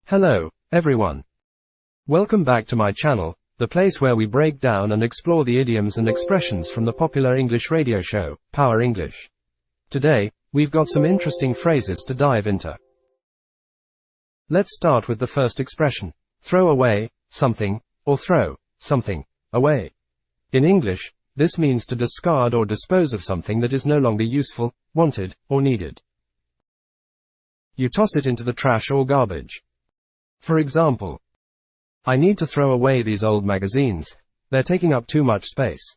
Hello, everyone. Welcome back to my channel, the place where we break down and explore the idioms and expressions from the popular English radio show, Power English. Today, we've got some interesting phrases to dive into. Let's start with the first expression, throw away something, or throw something away. In English, this means to discard or dispose of something that is no longer useful, wanted, or needed. You toss it into the trash or garbage. For example, I need to throw away these old magazines. They're taking up too much space.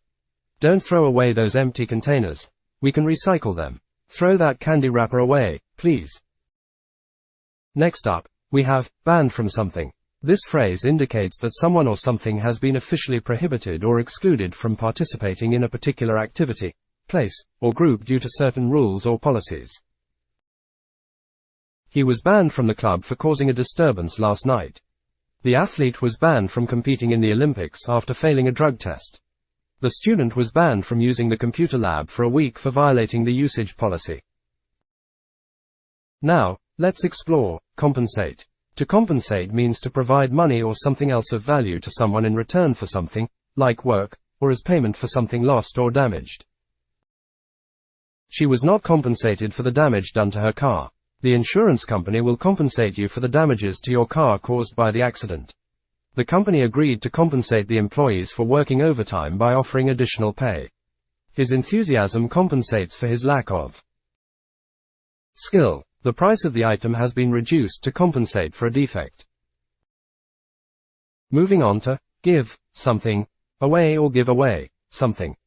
Don't throw away those empty containers. We can recycle them. Throw that candy wrapper away, please. Next up, we have banned from something. This phrase indicates that someone or something has been officially prohibited or excluded from participating in a particular activity, place, or group due to certain rules or policies. He was banned from the club for causing a disturbance last night. The athlete was banned from competing in the Olympics after failing a drug test. The student was banned from using the computer lab for a week for violating the usage policy. Now, let's explore compensate. To compensate means to provide money or something else of value to someone in return for something, like work, or as payment for something lost or damaged. She was not compensated for the damage done to her car. The insurance company will compensate you for the damages to your car caused by the accident. The company agreed to compensate the employees for working overtime by offering additional pay. His enthusiasm compensates for his lack of skill. The price of the item has been reduced to compensate for a defect. Moving on to give something away or give away something.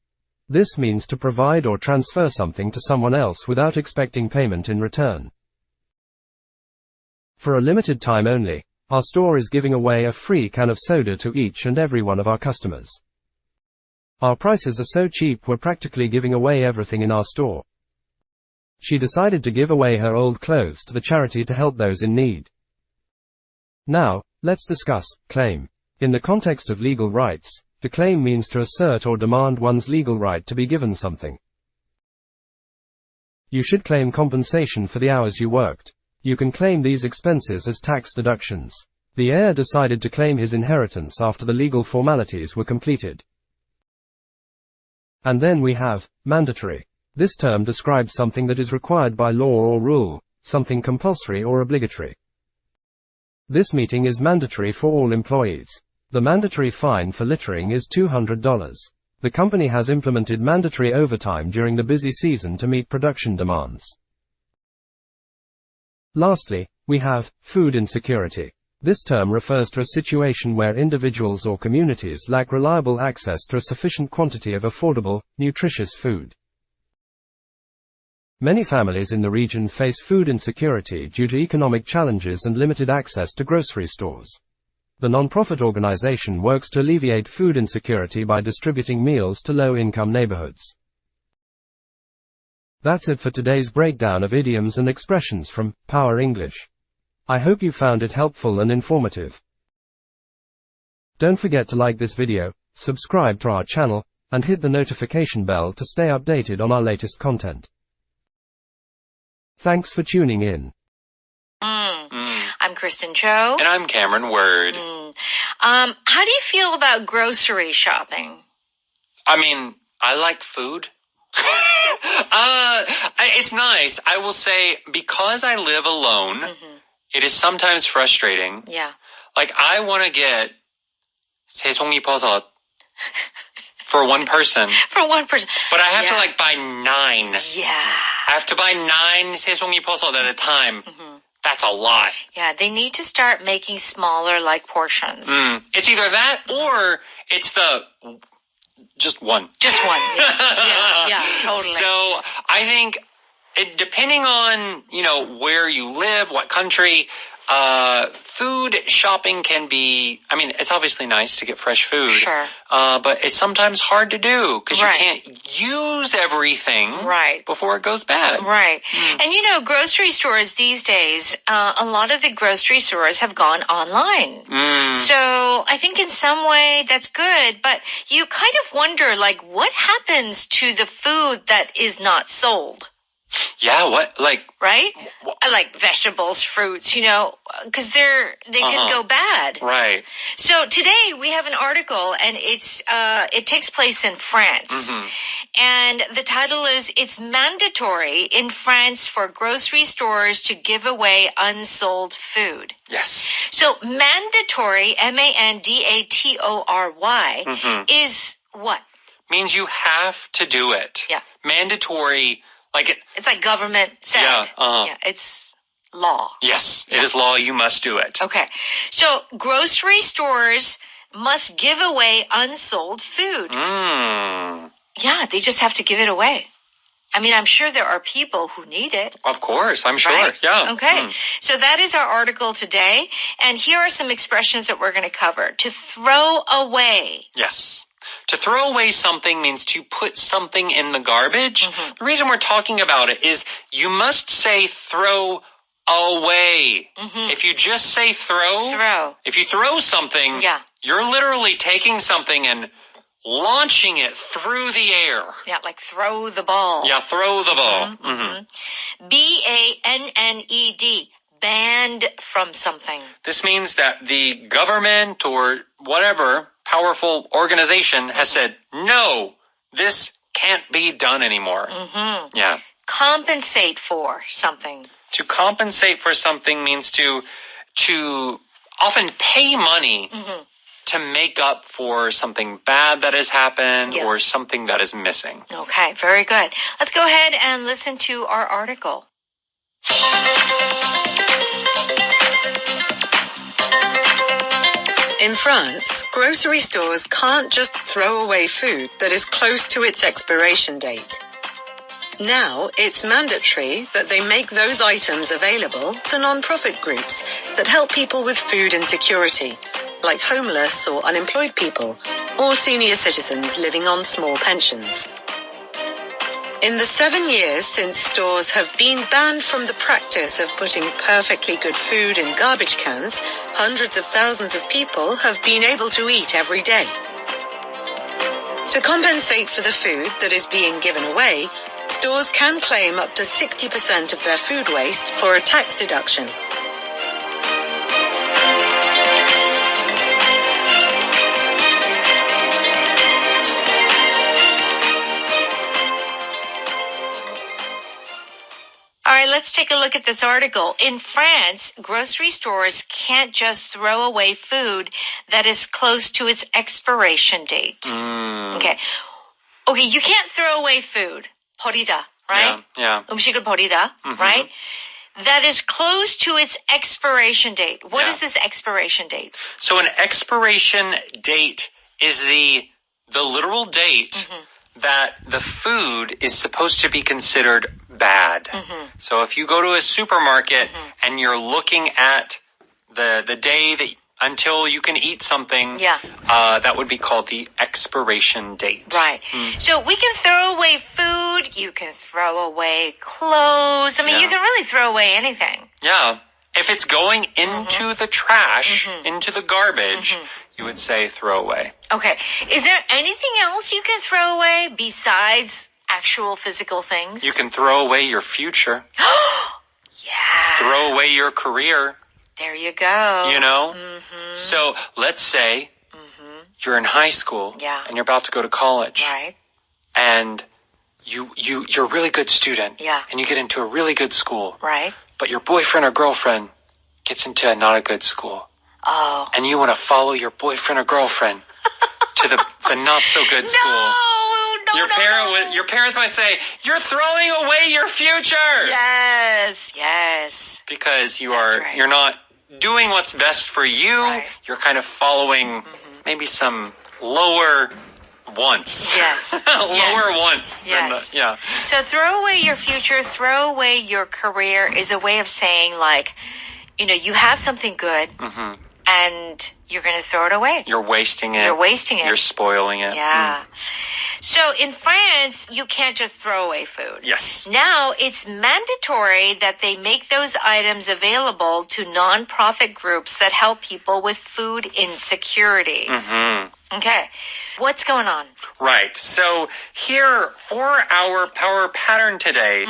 This means to provide or transfer something to someone else without expecting payment in return. For a limited time only, our store is giving away a free can of soda to each and every one of our customers. Our prices are so cheap we're practically giving away everything in our store. She decided to give away her old clothes to the charity to help those in need. Now, let's discuss claim. In the context of legal rights, to claim means to assert or demand one's legal right to be given something. You should claim compensation for the hours you worked. You can claim these expenses as tax deductions. The heir decided to claim his inheritance after the legal formalities were completed. And then we have mandatory. This term describes something that is required by law or rule, something compulsory or obligatory. This meeting is mandatory for all employees. The mandatory fine for littering is $200. The company has implemented mandatory overtime during the busy season to meet production demands. Lastly, we have food insecurity. This term refers to a situation where individuals or communities lack reliable access to a sufficient quantity of affordable, nutritious food. Many families in the region face food insecurity due to economic challenges and limited access to grocery stores. The non-profit organization works to alleviate food insecurity by distributing meals to low-income neighborhoods. That's it for today's breakdown of idioms and expressions from Power English. I hope you found it helpful and informative. Don't forget to like this video, subscribe to our channel, and hit the notification bell to stay updated on our latest content. Thanks for tuning in. I'm Kristen Cho. And I'm Cameron Word. How do you feel about grocery shopping? I mean, I like food. It's nice. I will say, because I live alone, it is sometimes frustrating. Yeah. Like, I want to get 새송이버섯 for one person. For one person. But I have to, buy 9. Yeah. I have to buy 9 새송이버섯 at a time. That's a lot. Yeah, they need to start making smaller, portions. It's either that or it's just one. Just one. Yeah, totally. So I think depending on, where you live, what country, food shopping can be, it's obviously nice to get fresh food. Sure. But it's sometimes hard to do because Right. you can't use everything Right. before it goes bad. Right. And grocery stores these days, a lot of the grocery stores have gone online. So I think in some way that's good, but you kind of wonder, what happens to the food that is not sold? Yeah, what? Like, right? I like vegetables, fruits, because they can go bad. right. So today we have an article, and it takes place in France. And the title is, "It's mandatory in France for grocery stores to give away unsold food." Yes. So mandatory, mandatory, is what? Means you have to do it. Yeah. Mandatory, like it. It's like government said. Yeah, it's law. Yes, it is law. You must do it. Okay. So grocery stores must give away unsold food. Yeah, they just have to give it away. I mean, I'm sure there are people who need it. Of course, I'm sure. Right? Yeah. Okay. So that is our article today. And here are some expressions that we're going to cover. To throw away. Yes. To throw away something means to put something in the garbage. The reason we're talking about it is you must say throw away. If you just say throw. If you throw something, you're literally taking something and launching it through the air. Yeah, like throw the ball. Yeah, throw the ball. B-A-N-N-E-D. Banned from something. This means that the government or whatever powerful organization has said, no, this can't be done anymore. Yeah. Compensate for something. To compensate for something means to often pay money to make up for something bad that has happened or something that is missing. Okay, very good. Let's go ahead and listen to our article. In France, grocery stores can't just throw away food that is close to its expiration date. Now, it's mandatory that they make those items available to non-profit groups that help people with food insecurity, like homeless or unemployed people, or senior citizens living on small pensions. In the 7 years since stores have been banned from the practice of putting perfectly good food in garbage cans, hundreds of thousands of people have been able to eat every day. To compensate for the food that is being given away, stores can claim up to 60% of their food waste for a tax deduction. All right, let's take a look at this article. In France, grocery stores can't just throw away food that is close to its expiration date. Okay, you can't throw away food. 버리다, right? Yeah. 음식을 버리다, right? That is close to its expiration date. What is this expiration date? So an expiration date is the literal date that the food is supposed to be considered bad. So if you go to a supermarket and you're looking at the day that until you can eat something, that would be called the expiration date. Right. So we can throw away food, you can throw away clothes. I mean, you can really throw away anything. Yeah. If it's going into the trash, into the garbage, you would say throw away. Okay. Is there anything else you can throw away besides actual physical things? You can throw away your future. Yeah. Throw away your career. There you go. You know? So let's say you're in high school and you're about to go to college. Right. And you're a really good student. Yeah. And you get into a really good school. Right. But your boyfriend or girlfriend gets into not a good school. Oh. And you want to follow your boyfriend or girlfriend to the not so good school. Your parents might say, "You're throwing away your future." Yes. Because you're not doing what's best for you. Right. You're kind of following maybe some lower wants. Yes. Lower wants. Yes. Yeah. So throw away your future, throw away your career is a way of saying like, you have something good and you're going to throw it away. You're wasting it. You're spoiling it. Yeah. So in France, you can't just throw away food. Yes. Now it's mandatory that they make those items available to non-profit groups that help people with food insecurity. Okay. What's going on? Right. So here for our power pattern today,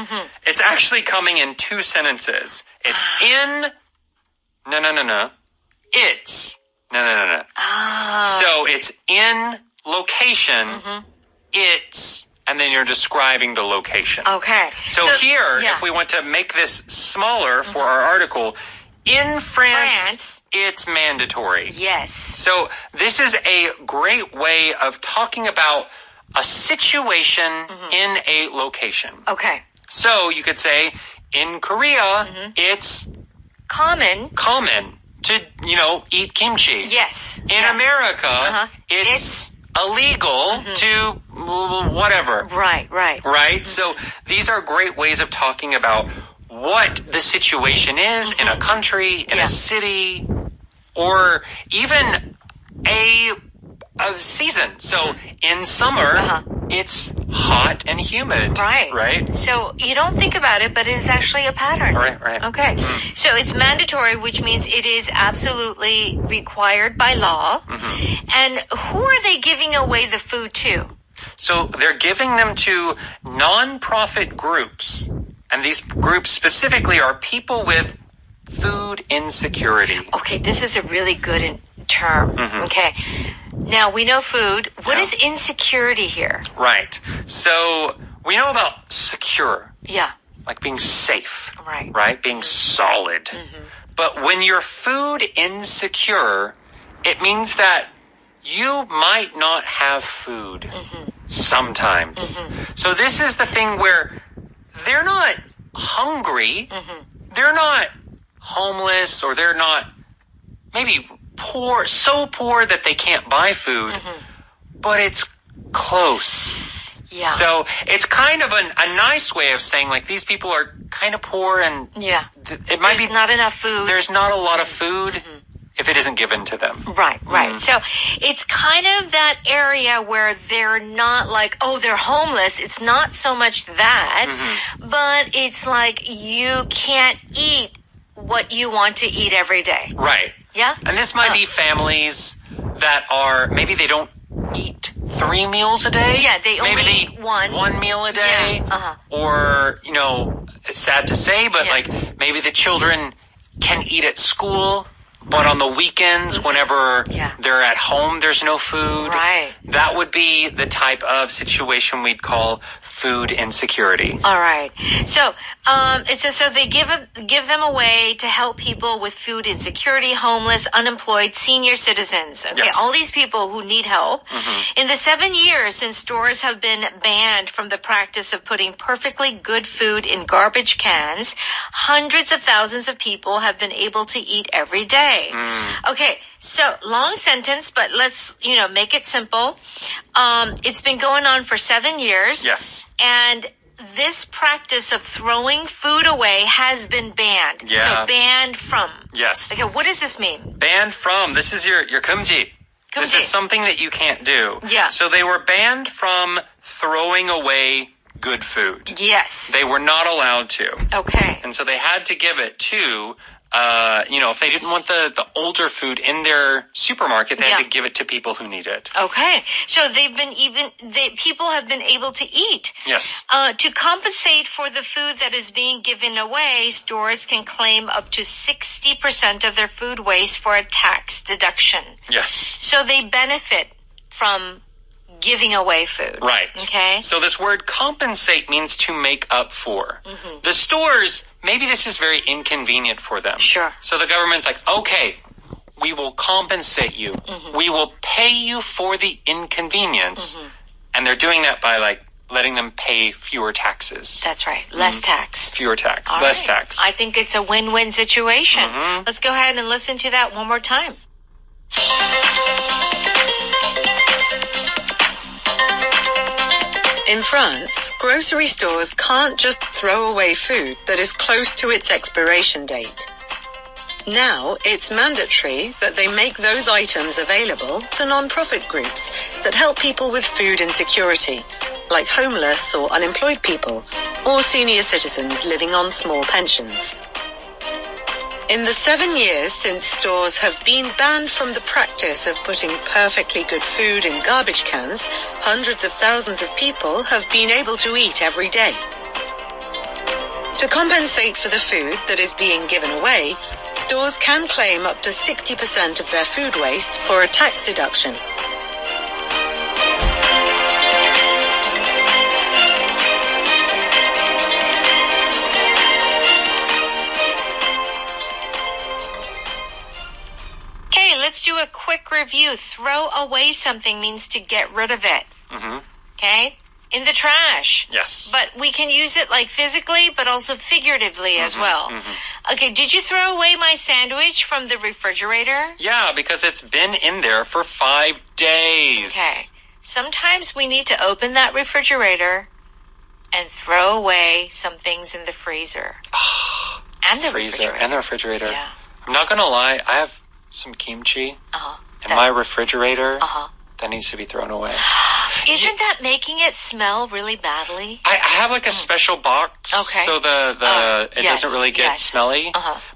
it's actually coming in two sentences. It's in, no. It's, no. So it's in location, it's, and then you're describing the location. Okay. So here, if we want to make this smaller for our article, in France, it's mandatory. Yes. So this is a great way of talking about a situation in a location. Okay. So you could say, in Korea, it's common to, eat kimchi. Yes. In America, it's illegal to whatever. Right. Right? So these are great ways of talking about what the situation is in a country, in a city, or even a season. So in summer, it's hot and humid. Right? So you don't think about it, but it is actually a pattern. Right. Okay. So it's mandatory, which means it is absolutely required by law. And who are they giving away the food to? So they're giving them to non-profit groups. And these groups specifically are people with food insecurity. Okay, this is a really good term. Okay. Now, we know food. What is insecurity here? Right. So we know about secure. Yeah. Like being safe. Right. Being solid. But when you're food insecure, it means that you might not have food sometimes. So this is the thing where they're not hungry, they're not homeless, or they're not maybe poor, so poor that they can't buy food, but it's close. Yeah. So it's kind of a nice way of saying, like, these people are kind of poor and it might There's not enough food. There's not a lot of food if it isn't given to them. Right. So it's kind of that area where they're not like, oh, they're homeless. It's not so much that, but it's like you can't eat what you want to eat every day. Right. Yeah? And this might be families that are, maybe they don't eat 3 meals a day. Yeah, they only eat eat one meal a day. Yeah. Or, it's sad to say, but like maybe the children can eat at school, but on the weekends, whenever they're at home, there's no food. Right. That would be the type of situation we'd call food insecurity. All right. So, it says, so they give them away to help people with food insecurity, homeless, unemployed, senior citizens. Okay. Yes. All these people who need help. In the 7 years since stores have been banned from the practice of putting perfectly good food in garbage cans, hundreds of thousands of people have been able to eat every day. Okay, so long sentence, but let's, make it simple. It's been going on for 7 years. Yes. And this practice of throwing food away has been banned. Yeah. So banned from. Yes. Okay, what does this mean? Banned from. This is your kumji. This is something that you can't do. Yeah. So they were banned from throwing away good food. Yes. They were not allowed to. Okay. And so they had to give it to, if they didn't want the older food in their supermarket, they had to give it to people who need it. Okay. So people have been able to eat. Yes. To compensate for the food that is being given away, stores can claim up to 60% of their food waste for a tax deduction. Yes. So they benefit from giving away food. Right. Okay. So this word compensate means to make up for. The stores, maybe this is very inconvenient for them. Sure. So the government's like, okay, we will compensate you. We will pay you for the inconvenience. And they're doing that by letting them pay fewer taxes. That's right. Less tax. Fewer tax. All Less right. tax. I think it's a win-win situation. Let's go ahead and listen to that one more time. In France, grocery stores can't just throw away food that is close to its expiration date. Now, it's mandatory that they make those items available to non-profit groups that help people with food insecurity, like homeless or unemployed people, or senior citizens living on small pensions. In the 7 years since stores have been banned from the practice of putting perfectly good food in garbage cans, hundreds of thousands of people have been able to eat every day. To compensate for the food that is being given away, stores can claim up to 60% of their food waste for a tax deduction. Let's do a quick review. Throw away something means to get rid of it. Mm-hmm. Okay? In the trash. Yes. But we can use it like physically, but also figuratively as well. Mm-hmm. Okay, did you throw away my sandwich from the refrigerator? Yeah, because it's been in there for 5 days. Okay. Sometimes we need to open that refrigerator and throw away some things in the freezer. And the refrigerator. And the refrigerator. Yeah. I'm not going to lie, I have some kimchi in my refrigerator that needs to be thrown away. Isn't that making it smell really badly? I have like a special box, so it doesn't really get smelly.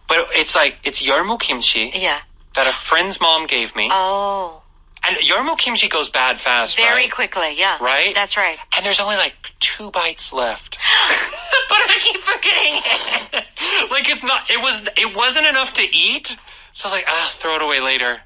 But it's yeolmu kimchi that a friend's mom gave me. Oh. And yeolmu kimchi goes bad fast, Very quickly, yeah. Right? That's right. And there's only like 2 bites left. But I keep forgetting it. Like it wasn't enough to eat. So I was like, throw it away later.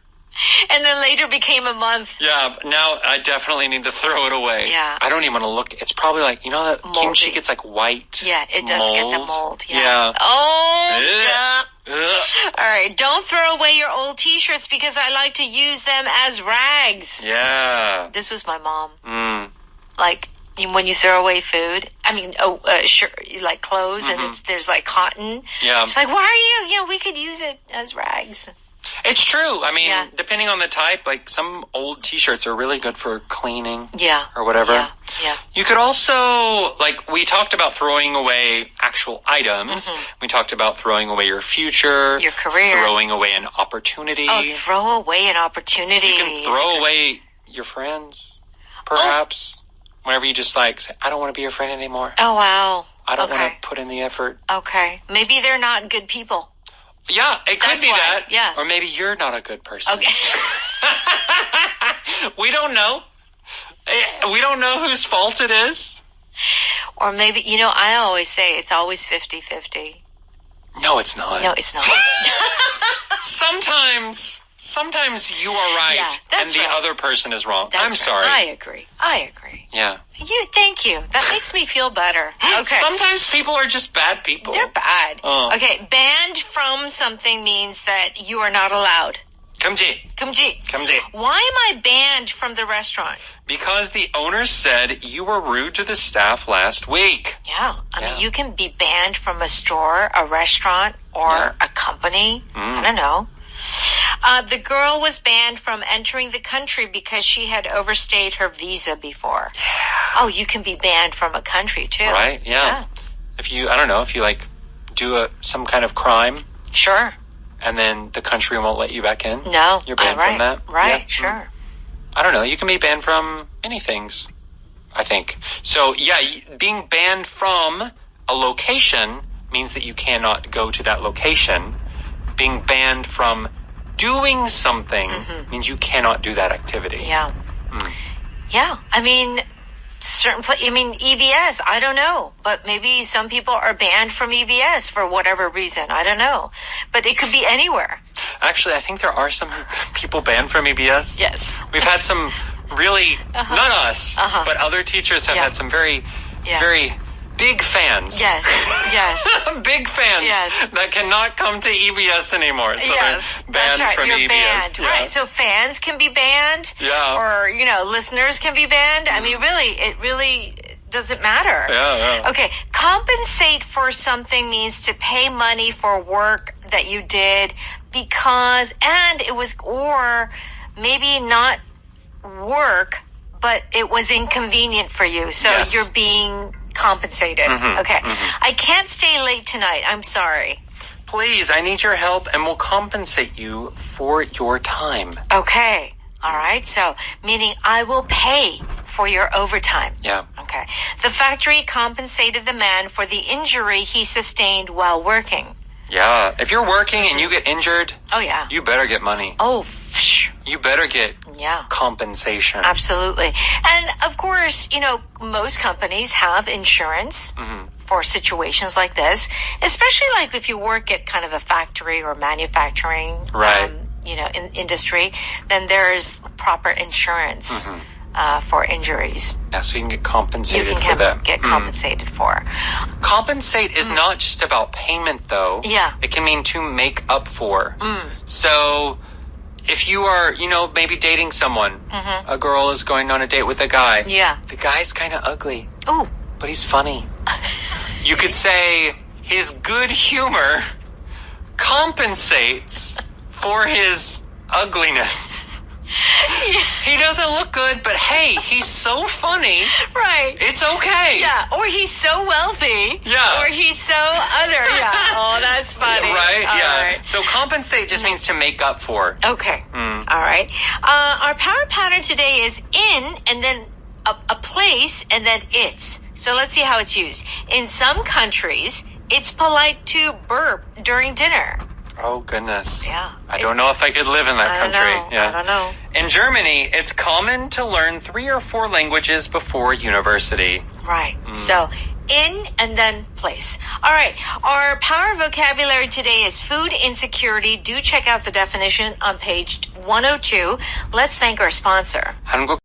And then later became a month. Yeah, but now I definitely need to throw it away. Yeah. I don't even want to look. It's probably like, that moldy. Kimchi gets like white. Yeah, it does get the mold. Yeah. Oh, yeah. All right, don't throw away your old T-shirts because I like to use them as rags. Yeah. This was my mom. Like, when you throw away food, like clothes, and there's like cotton. Yeah. She's like, why are you, we could use it as rags. It's true. I mean, depending on the type, like some old T-shirts are really good for cleaning. Yeah. Or whatever. Yeah. You could also, like, we talked about throwing away actual items. We talked about throwing away your future. Your career. Throwing away an opportunity. Oh, throw away an opportunity. You can throw away your friends, perhaps. Whenever you just like say, I don't want to be your friend anymore. Oh, wow. I don't want to put in the effort. Okay. Maybe they're not good people. Yeah, it could be that. Yeah. Or maybe you're not a good person. Okay. We don't know. We don't know whose fault it is. Or maybe, I always say it's always 50-50. No, it's not. No, it's not. Sometimes you are right and the other person is wrong. I'm sorry. I agree. Yeah. Thank you. That makes me feel better. Okay. Sometimes people are just bad people. They're bad. Oh. Okay, banned from something means that you are not allowed. Kumji. Why am I banned from the restaurant? Because the owner said you were rude to the staff last week. Yeah. I mean, you can be banned from a store, a restaurant, or a company. I don't know. The girl was banned from entering the country because she had overstayed her visa before. Yeah. Oh, you can be banned from a country too. Right, yeah. If you like do some kind of crime. Sure. And then the country won't let you back in. No. You're banned from that. Right, sure. I don't know. You can be banned from many things, I think. So, being banned from a location means that you cannot go to that location. Being banned from doing something means you cannot do that activity. Yeah. Yeah. I mean, EBS, I don't know. But maybe some people are banned from EBS for whatever reason. I don't know. But it could be anywhere. Actually, I think there are some people banned from EBS. Yes. We've had some really, not us, but other teachers have had some very big fans. Yes. Big fans Yes. that cannot come to EBS anymore. So yes, they're banned that's right. from You're EBS. banned, Yeah. right? So fans can be banned. Yeah. Or, listeners can be banned. I mean, it really doesn't matter. Yeah. Okay. Compensate for something means to pay money for work that you did or maybe not work, but it was inconvenient for you. So you're being compensated. Okay. I can't stay late tonight. I'm sorry. Please, I need your help and we'll compensate you for your time. Okay. All right. So, meaning I will pay for your overtime. Yeah. Okay. The factory compensated the man for the injury he sustained while working. Yeah. If you're working and you get injured, Oh, yeah. you better get money. Oh, You better get yeah. compensation. Absolutely. And of course, most companies have insurance for situations like this, especially like if you work at kind of a factory or manufacturing, Right. In industry, then there's proper insurance for injuries. Yeah, so you can get You compensated can for that. get compensated for. Compensate is not just about payment, though. Yeah. It can mean to make up for. So if you are, maybe dating someone, a girl is going on a date with a guy. Yeah. The guy's kind of ugly, Ooh. but he's funny. You could say his good humor compensates for his ugliness. He doesn't look good, but hey, he's so funny. Right. It's okay. Yeah. Or he's so wealthy. Yeah. Or he's so other. Yeah. Oh, that's funny. Right? All Yeah. right. So compensate just means to make up for. Okay. All right. Our power pattern today is in and then a place and then it's. So let's see how it's used. In some countries, it's polite to burp during dinner. Oh, goodness. Yeah. I don't know if I could live in that country. I don't know. In Germany, it's common to learn 3 or 4 languages before university. Right. So in and then place. All right. Our power vocabulary today is food insecurity. Do check out the definition on page 102. Let's thank our sponsor. 한국